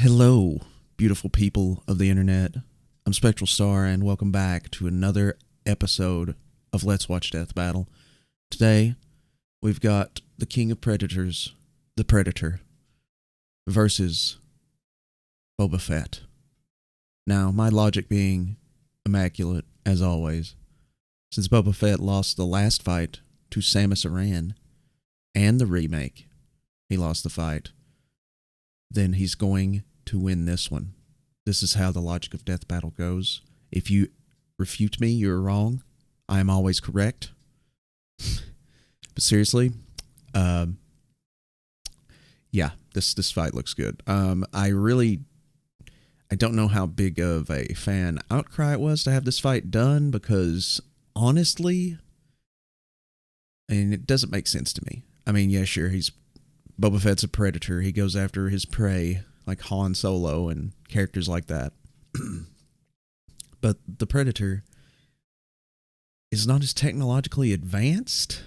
Hello, beautiful people of the internet. I'm SpectralStar, and welcome back to another episode of Let's Watch Death Battle. Today, we've got the King of Predators, the Predator, versus Boba Fett. Now, my logic being immaculate, as always, since Boba Fett lost the last fight to Samus Aran, and the remake, he lost the fight, then he's going to win this one. This is how the logic of Death Battle goes. If you refute me, you're wrong. I am always correct. But seriously, yeah, this fight looks good. I don't know how big of a fan outcry it was to have this fight done, because honestly, and it doesn't make sense to me. I mean, yeah, sure, Boba Fett's a predator. He goes after his prey, like Han Solo and characters like that. But the Predator is not as technologically advanced,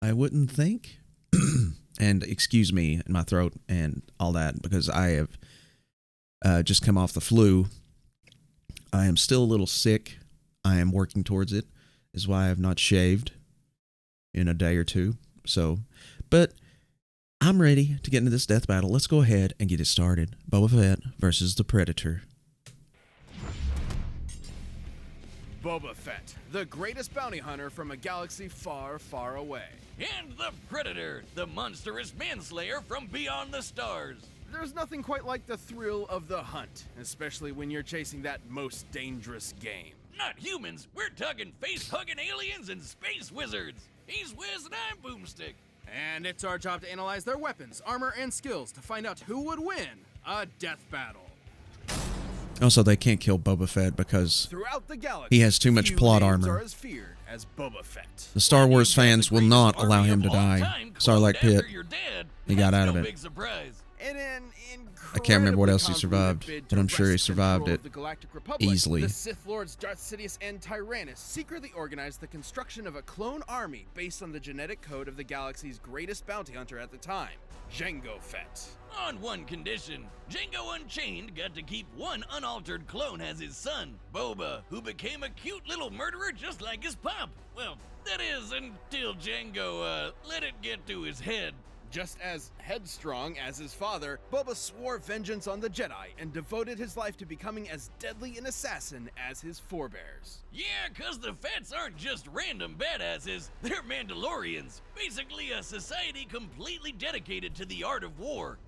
I wouldn't think. And excuse me in my throat and all that, because I have just come off the flu. I am still a little sick. I am working towards it. Is why I have not shaved in a day or two. So, but I'm ready to get into this death battle. Let's go ahead and get it started. Boba Fett versus the Predator. Boba Fett, the greatest bounty hunter from a galaxy far, far away. And the Predator, the monstrous manslayer from beyond the stars. There's nothing quite like the thrill of the hunt, especially when you're chasing that most dangerous game. Not humans, we're talking face-hugging aliens and space wizards. He's Wiz and I'm Boomstick. And it's our job to analyze their weapons, armor, and skills to find out who would win a death battle. Also, they can't kill Boba Fett because Throughout the galaxy, he has too much plot armor. Are as feared as Boba Fett. The Star Wars fans will not allow him to die. Sarlacc Pit, he got out of it. Big surprise. In an I can't remember what else he convoluted survived, bid but to I'm sure he wrest survived control it of the Galactic Republic, easily. The Sith Lords Darth Sidious and Tyrannus secretly organized the construction of a clone army based on the genetic code of the galaxy's greatest bounty hunter at the time, Jango Fett. On one condition, Jango Unchained got to keep one unaltered clone as his son, Boba, who became a cute little murderer just like his pop. Well, that is, until Jango, let it get to his head. Just as headstrong as his father, Boba swore vengeance on the Jedi and devoted his life to becoming as deadly an assassin as his forebears. Yeah, cause the Fetts aren't just random badasses, they're Mandalorians. Basically a society completely dedicated to the art of war.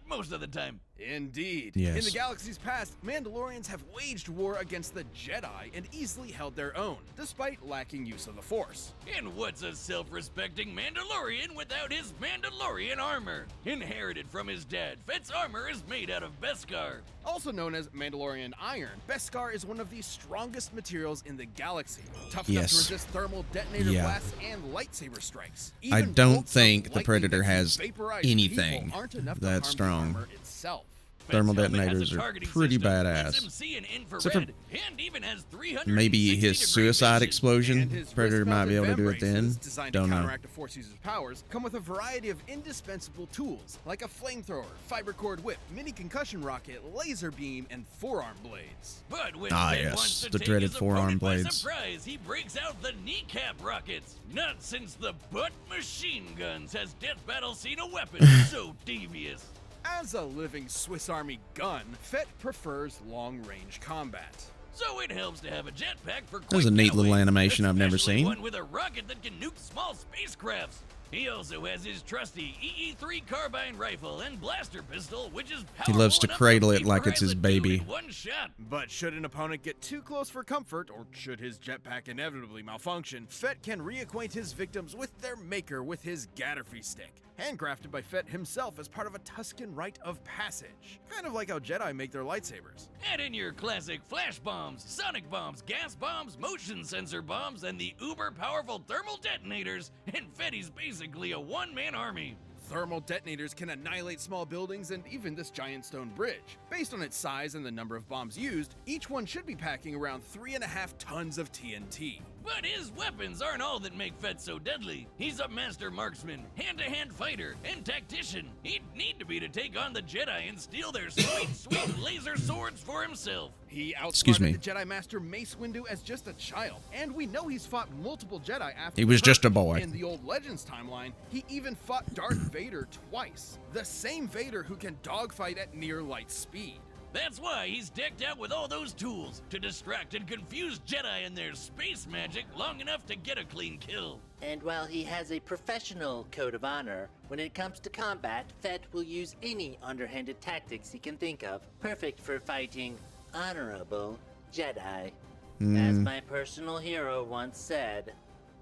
Most of the time. Indeed. Yes. In the galaxy's past, Mandalorians have waged war against the Jedi and easily held their own, despite lacking use of the Force. And what's a self-respecting Mandalorian without his Mandalorian armor? Inherited from his dad, Fett's armor is made out of Beskar. Also known as Mandalorian iron, Beskar is one of the strongest materials in the galaxy. Tough enough to Yes. resist thermal detonator blasts and lightsaber strikes. I Even don't bolts of think the lightning Predator that can has vaporize anything people aren't enough to that's harm strong. the armor itself. Thermal Fett's helmet has detonators a are targeting pretty system, badass. lets him see in infrared, Except for and even has 360 maybe his degree suicide vision. explosion. And his Predator might be able to do it wrist-mounted then. vambraces, designed Don't to know. counteract a Force user's powers, come with a variety of indispensable tools, like a flamethrower, fiber cord whip, mini concussion rocket, laser beam, and forearm blades. But when Ah, Fett yes, wants to the take dreaded his forearm opponent by blades. surprise, he breaks out the kneecap rockets. Not since the butt machine guns has Death Battle seen a weapon so devious. As a living Swiss Army gun, Fett prefers long-range combat. So it helps to have a jetpack for quick There's a neat little getaways, animation I've never especially seen. one with a rocket that can nuke small spacecrafts. He also has his trusty EE-3 carbine rifle and blaster pistol, which is He loves to powerful enough cradle it beat like it's his Pilot 2 baby. in one shot. But should an opponent get too close for comfort, or should his jetpack inevitably malfunction, Fett can reacquaint his victims with their maker with his Gatterfee stick, handcrafted by Fett himself as part of a Tusken rite of passage. Kind of like how Jedi make their lightsabers. Add in your classic flash bombs, sonic bombs, gas bombs, motion sensor bombs, and the uber-powerful thermal detonators, and Fetty's basically a one-man army. Thermal detonators can annihilate small buildings and even this giant stone bridge. Based on its size and the number of bombs used, each one should be packing around 3.5 tons of TNT. But his weapons aren't all that make Fett so deadly. He's a master marksman, hand-to-hand fighter, and tactician. He'd need to be to take on the Jedi and steal their sweet laser swords for himself. He outsmarted the Jedi Master Mace Windu as just a child, and we know he's fought multiple Jedi after he was just a boy. In the old Legends timeline, he even fought Darth Vader twice. The same Vader who can dogfight at near light speed. That's why he's decked out with all those tools to distract and confuse Jedi and their space magic long enough to get a clean kill. And while he has a professional code of honor, when it comes to combat, Fett will use any underhanded tactics he can think of, perfect for fighting honorable Jedi. As my personal hero once said,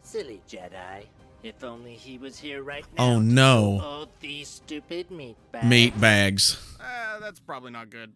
silly Jedi. If only he was here right now. Oh no. Oh, these stupid meat bags. Meat bags. That's probably not good.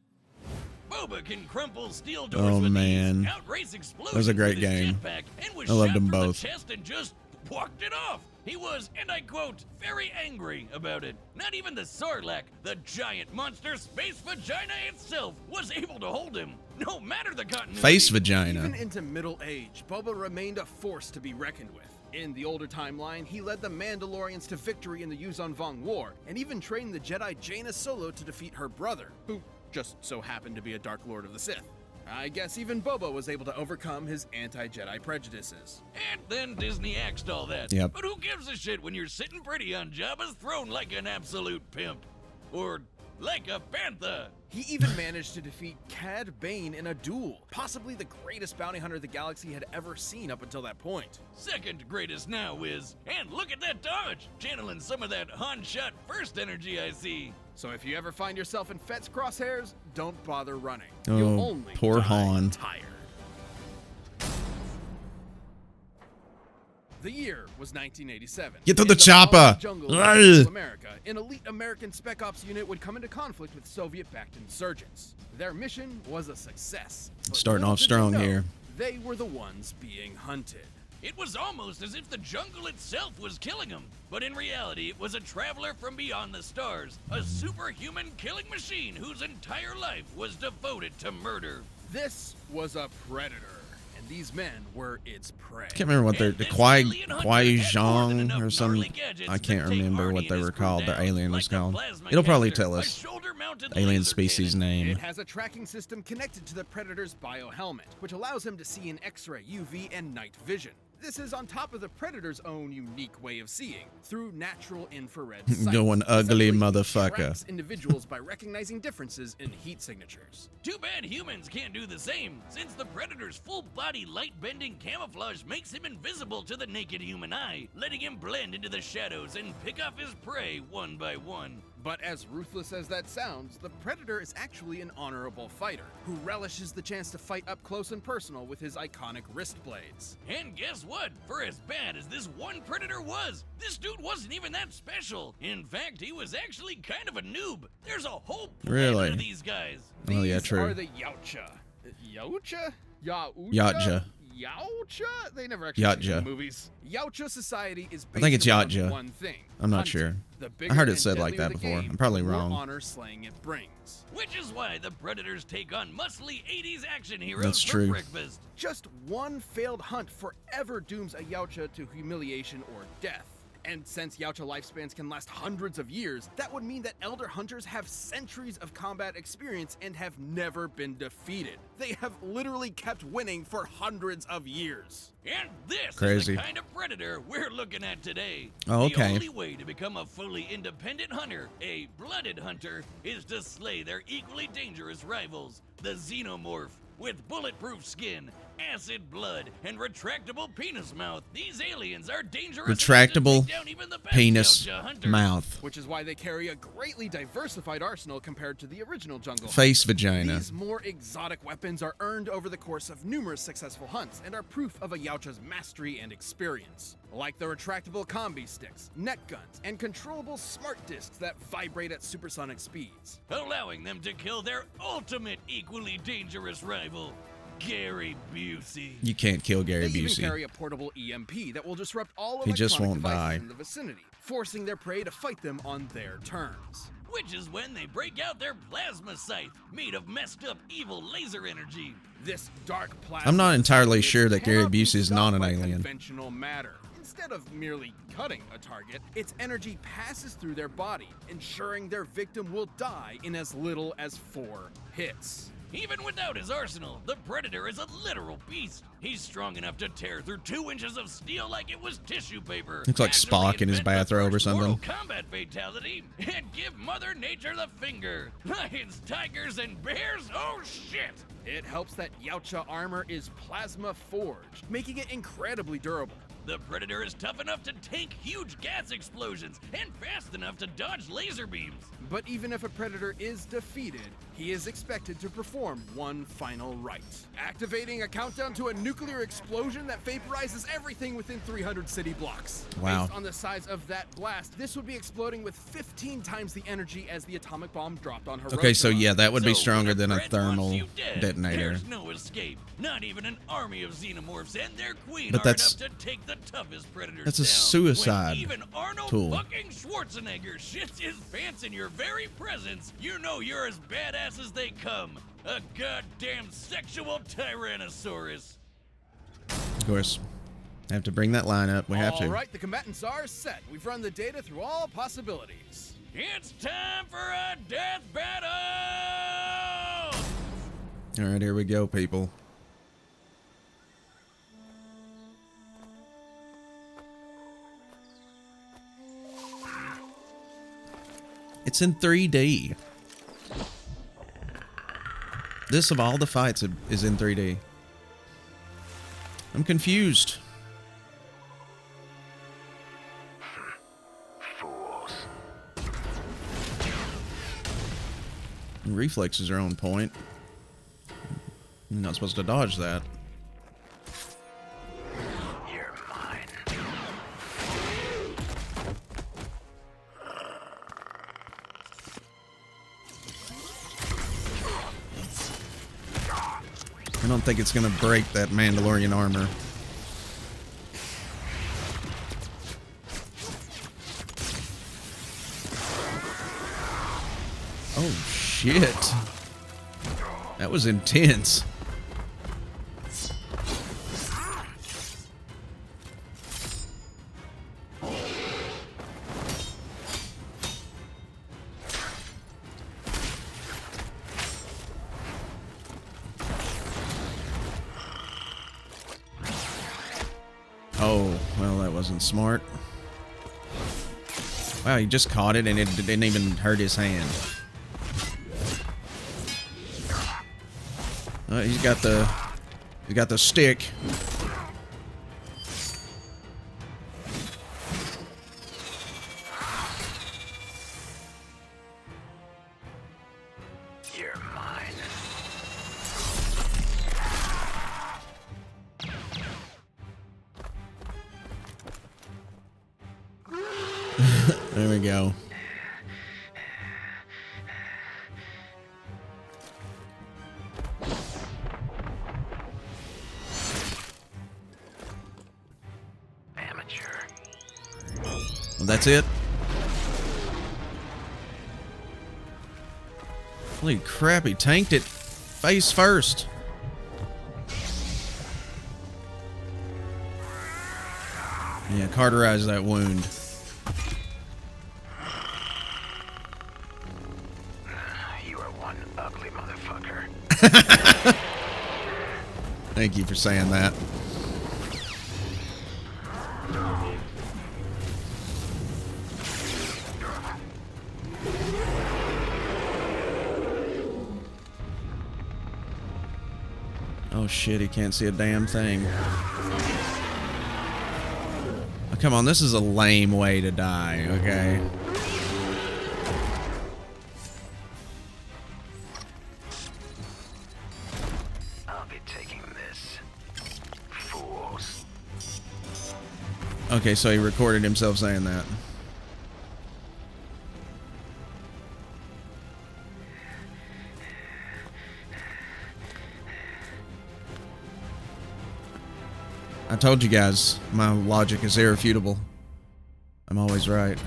Boba can crumple steel doors with man. ease, outrace explosions That was a great with his game. jetpack, and was I loved shot them through both. the chest and just walked it off. He was, and I quote, very angry about it. Not even the Sarlacc, the giant monster space vagina itself, was able to hold him. No matter the continuity. Face vagina. Even into middle age, Boba remained a force to be reckoned with. In the older timeline, he led the Mandalorians to victory in the Yuzon Vong War, and even trained the Jedi Jaina Solo to defeat her brother, who just so happened to be a Dark Lord of the Sith. I guess even Boba was able to overcome his anti-Jedi prejudices. And then Disney axed all that. Yep. But who gives a shit when you're sitting pretty on Jabba's throne like an absolute pimp? Or like a panther? He even managed to defeat Cad Bane in a duel, possibly the greatest bounty hunter the galaxy had ever seen up until that point. Second greatest now is, and look at that dodge, channeling some of that Han shot first energy I see. So if you ever find yourself in Fett's crosshairs, don't bother running. Oh, You'll only poor die Han. tired. The year was 1987. Get to In the chopper! howling Jungle of Ugh. Central America, an elite American Spec Ops unit would come into conflict with Soviet-backed insurgents. Their mission was a success. but Starting little off did they strong know, here. They were the ones being hunted. It was almost as if the jungle itself was killing him. But in reality, it was a traveler from beyond the stars, a superhuman killing machine whose entire life was devoted to murder. This was a predator, and these men were its prey. I can't remember what they're And this Kwai alien hunter had more than Zhang enough or some. gnarly gadgets I to can't take remember Arnie what and they his were crew called. The down, alien was like the called. plasma It'll probably caster, tell a us. shoulder-mounted Alien laser species cannon. name. It has a tracking system connected to the Predator's biohelmet, which allows him to see in X-ray, UV, and night vision. This is on top of the Predator's own unique way of seeing, through natural infrared sight. Going ugly Essentially, it motherfucker. tracks individuals by recognizing differences in heat signatures. Too bad humans can't do the same, since the Predator's full-body light-bending camouflage makes him invisible to the naked human eye, letting him blend into the shadows and pick off his prey one by one. But as ruthless as that sounds, the Predator is actually an honorable fighter, who relishes the chance to fight up close and personal with his iconic wrist blades. And guess what? For as bad as this one Predator was, this dude wasn't even that special. In fact, he was actually kind of a noob. There's a whole planet Really? of these guys. Oh, yeah, These true. are the Yautja. Yautja? Yautja. Yautja? They never actually Yautja. say in movies. Yautja society is I think it's based around Yautja. one thing. I'm not hunting. sure. The I heard bigger it said and like that deadlier the before. game, I'm probably the more wrong. honor slaying it brings. Which is why the Predators take on muscly 80s action heroes That's for true. breakfast. Just one failed hunt forever dooms a Yautja to humiliation or death. And since Yautja lifespans can last hundreds of years, that would mean that Elder Hunters have centuries of combat experience and have never been defeated. They have literally kept winning for hundreds of years. And this Crazy. is the kind of Predator we're looking at today. Oh, okay. The only way to become a fully independent hunter, a blooded hunter, is to slay their equally dangerous rivals, the Xenomorph. With bulletproof skin, acid blood, and retractable penis mouth, these aliens are dangerous enough to Retractable take down even the best penis Yautja hunters. mouth. Which is why they carry a greatly diversified arsenal compared to the original Jungle Face Hunters. vagina. These more exotic weapons are earned over the course of numerous successful hunts and are proof of a Yautja's mastery and experience. Like the retractable combi sticks, net guns, and controllable smart discs that vibrate at supersonic speeds. Allowing them to kill their ultimate equally dangerous rival, Gary Busey. You can't kill Gary They even Busey. carry a portable EMP that will disrupt all He just electronic won't devices die. in the vicinity, forcing their prey to fight them on their terms. which is when they break out their plasma scythe, made of messed up evil laser energy. This dark plasma. I'm not entirely sure that Gary cannot be Busey is not stopped an by alien. Conventional matter. Instead of merely cutting a target, its energy passes through their body, ensuring their victim will die in as little as 4 hits. Even without his arsenal, the Predator is a literal beast. He's strong enough to tear through 2 inches of steel like it was tissue paper. Looks like actually Spock in his invent the bathrobe or first something. Mortal Kombat fatality and give Mother Nature the finger. Lions, tigers, and bears? Oh shit! It helps that Yautja armor is plasma forged, making it incredibly durable. The Predator is tough enough to tank huge gas explosions and fast enough to dodge laser beams. But even if a Predator is defeated, he is expected to perform one final rite, activating a countdown to a nuclear explosion that vaporizes everything within 300 city blocks. Wow. Based on the size of that blast, this would be exploding with 15 times the energy as the atomic bomb dropped on Hiroshima. Okay, so yeah, that would be So stronger when than a Pred thermal wants you dead, detonator. There's no escape. Not even an army of xenomorphs and their queen But are that's- enough to take the toughest predators that's a down. suicide When even Arnold tool. fucking Schwarzenegger shits his pants in your very presence, you know you're as badass as they come. A goddamn sexual Tyrannosaurus. Of course. I have to bring that line up. We have to. All right, the combatants are set. We've run the data through all possibilities. It's time for a death battle! All right, here we go, people. It's in 3D. This, of all the fights, is in 3D. I'm confused. Fools. Reflexes are on point. You're not supposed to dodge that. You're mine. I don't think it's gonna break that Mandalorian armor. Oh shit. That was intense. Oh, well, that wasn't smart. Wow, he just caught it and it didn't even hurt his hand. He's got the stick. You're mine. There we go. Amateur. Well, that's it. Holy crap, he tanked it face first. Yeah, cauterize that wound. You are one ugly motherfucker. Thank you for saying that. Oh shit, he can't see a damn thing. Oh, come on, this is a lame way to die, okay? I'll be taking this. Fools. Okay, so he recorded himself saying that. I told you guys, my logic is irrefutable. I'm always right.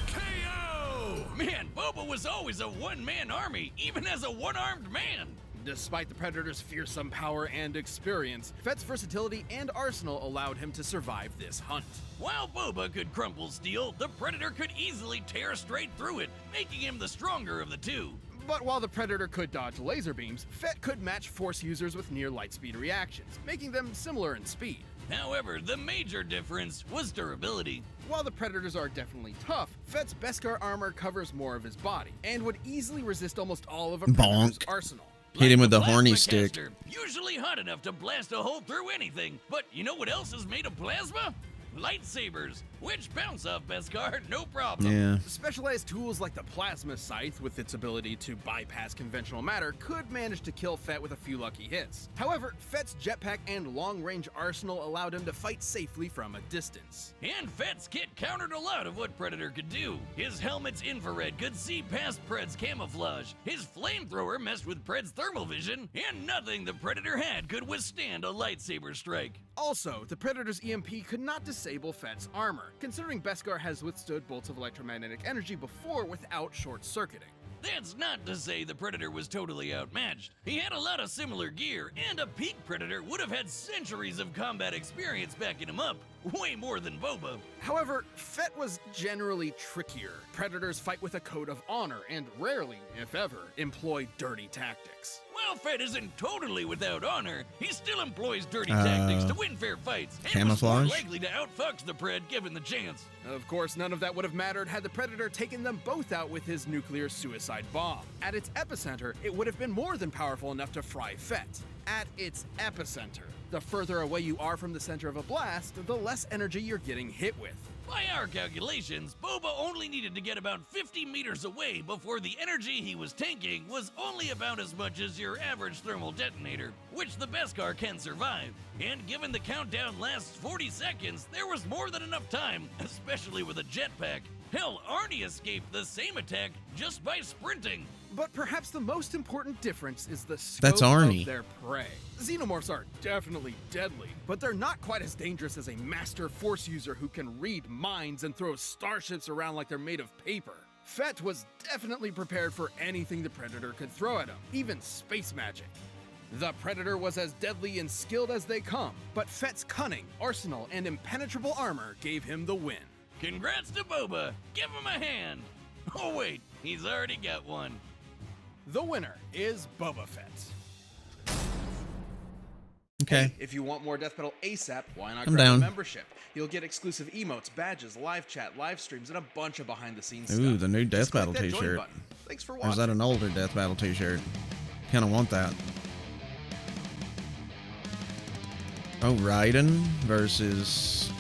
KO! Man, Boba was always is a one-man army, even as a one-armed man. Despite the Predator's fearsome power and experience, Fett's versatility and arsenal allowed him to survive this hunt. While Boba could crumple steel, the Predator could easily tear straight through it, making him the stronger of the two. But while the Predator could dodge laser beams, Fett could match Force users with near light speed reactions, making them similar in speed. However, the major difference was durability. While the Predators are definitely tough, Fett's Beskar armor covers more of his body, and would easily resist almost all of a Predator's Bonk. arsenal. Hit him with the Plasma horny stick. caster, usually hot enough to blast a hole through anything. But you know what else is made of plasma? Lightsabers, which bounce off Beskar no problem. Yeah. Specialized tools like the Plasma Scythe, with its ability to bypass conventional matter, could manage to kill Fett with a few lucky hits. However, Fett's jetpack and long-range arsenal allowed him to fight safely from a distance. And Fett's kit countered a lot of what Predator could do. His helmet's infrared could see past Pred's camouflage. His flamethrower messed with Pred's thermal vision, and nothing the Predator had could withstand a lightsaber strike. Also, the Predator's EMP could not disable Fett's armor, considering Beskar has withstood bolts of electromagnetic energy before without short-circuiting. That's not to say the Predator was totally outmatched. He had a lot of similar gear, and a peak Predator would have had centuries of combat experience backing him up. Way more than Boba. However, Fett was generally trickier. Predators fight with a code of honor and rarely, if ever, employ dirty tactics. While Fett isn't totally without honor, he still employs dirty tactics to win fair fights, and Camouflage? was more likely to outfox the Pred given the chance. Of course, none of that would have mattered had the Predator taken them both out with his nuclear suicide bomb. At its epicenter, it would have been more than powerful enough to fry Fett. At its epicenter. The further away you are from the center of a blast, the less energy you're getting hit with. By our calculations, Boba only needed to get about 50 meters away before the energy he was tanking was only about as much as your average thermal detonator, which the Beskar can survive. And given the countdown lasts 40 seconds, there was more than enough time, especially with a jetpack. Hell, Arnie escaped the same attack just by sprinting. But perhaps the most important difference is the scope That's Arnie. of their prey. Xenomorphs are definitely deadly, but they're not quite as dangerous as a master Force user who can read minds and throw starships around like they're made of paper. Fett was definitely prepared for anything the Predator could throw at him, even space magic. The Predator was as deadly and skilled as they come, but Fett's cunning, arsenal, and impenetrable armor gave him the win. Congrats to Boba. Give him a hand. Oh wait, he's already got one. The winner is Boba Fett. Okay. Hey, if you want more Death Battle ASAP, why not I'm grab down. a membership? You'll get exclusive emotes, badges, live chat, live streams, and a bunch of behind-the-scenes stuff. Ooh, the new Death Just click Battle that join t-shirt. button. Thanks for Or watching. is that an older Death Battle t-shirt? Kind of want that. Oh, Raiden versus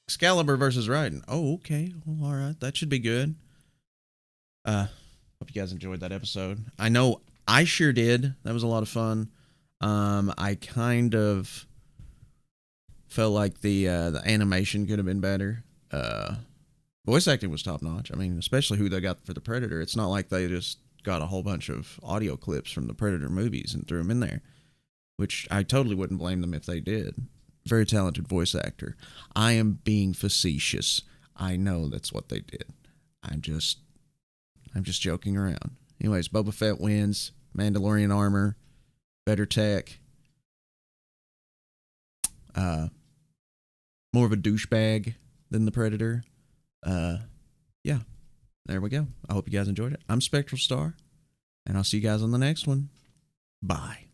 Excalibur versus Raiden. Oh, okay. Well, all right. That should be good. Hope you guys enjoyed that episode. I know I sure did. That was a lot of fun. I kind of felt like the animation could have been better. Voice acting was top notch. I mean, especially who they got for the Predator. It's not like they just got a whole bunch of audio clips from the Predator movies and threw them in there, which I totally wouldn't blame them if they did. Very talented voice actor. I am being facetious. I know that's what they did. I'm just joking around. Anyways, Boba Fett wins. Mandalorian armor. Better tech. More of a douchebag than the Predator. Yeah. There we go. I hope you guys enjoyed it. I'm SpectralStar, and I'll see you guys on the next one. Bye.